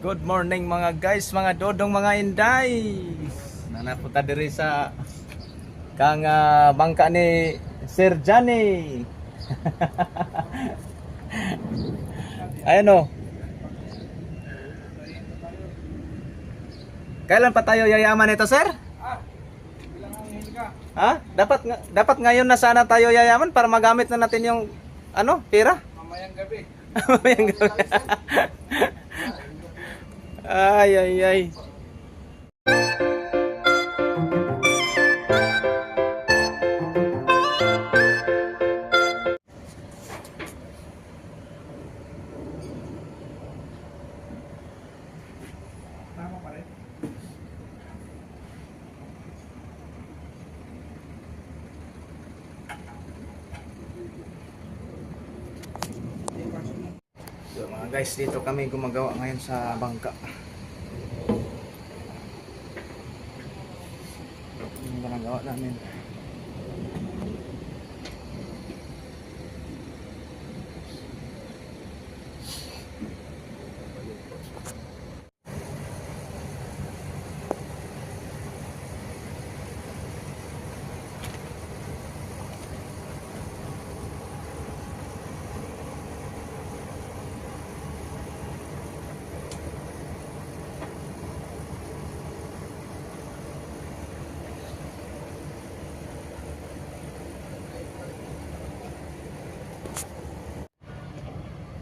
Good morning mga guys, mga dodong, mga inday. Nanapunta diri sa kang bangka ni Sir Johnny. Ayan o. Kailan pa tayo yayaman ito, sir? Ha? Dapat ngayon na sana tayo yayaman para magamit na natin yung pera. Mamayang gabi. Mamayang gabi. Ay, ay, ay. Tama pa rin. So, mga guys, dito kami gumagawa ngayon sa bangka. Yung ginagawa namin.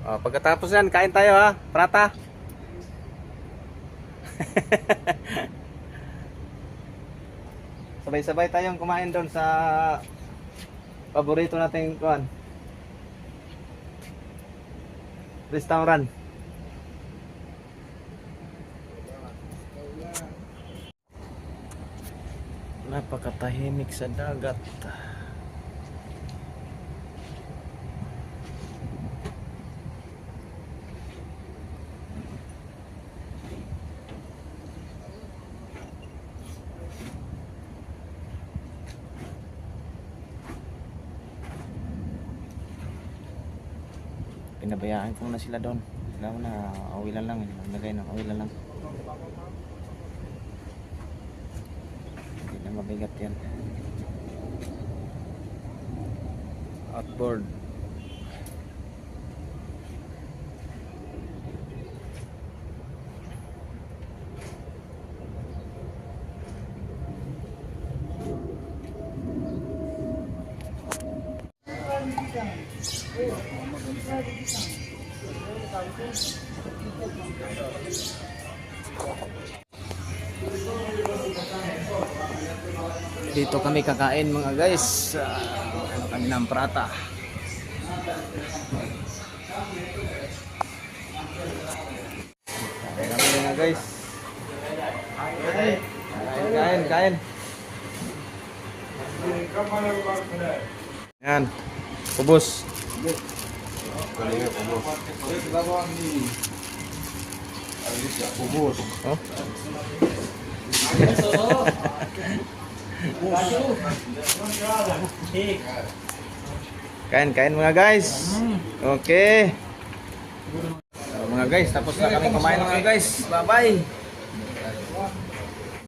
Pagkatapos yan, kain tayo ha, prata. Sabay-sabay tayong kumain doon sa paborito nating restaurant. Napakatahimik sa dagat. Pinabayaan ko na sila doon. Sila na awilan lang, naglagay ng awilan lang. Hindi na mabigat yan. Outboard. Dito kami kakain mga guys. Kami ng prata. Kain kami mga guys. Kain. Yan. Kubos. Kubos. Oh. Kain mga guys. Okay. Mga guys, tapos na kami kumain mga guys. Bye bye.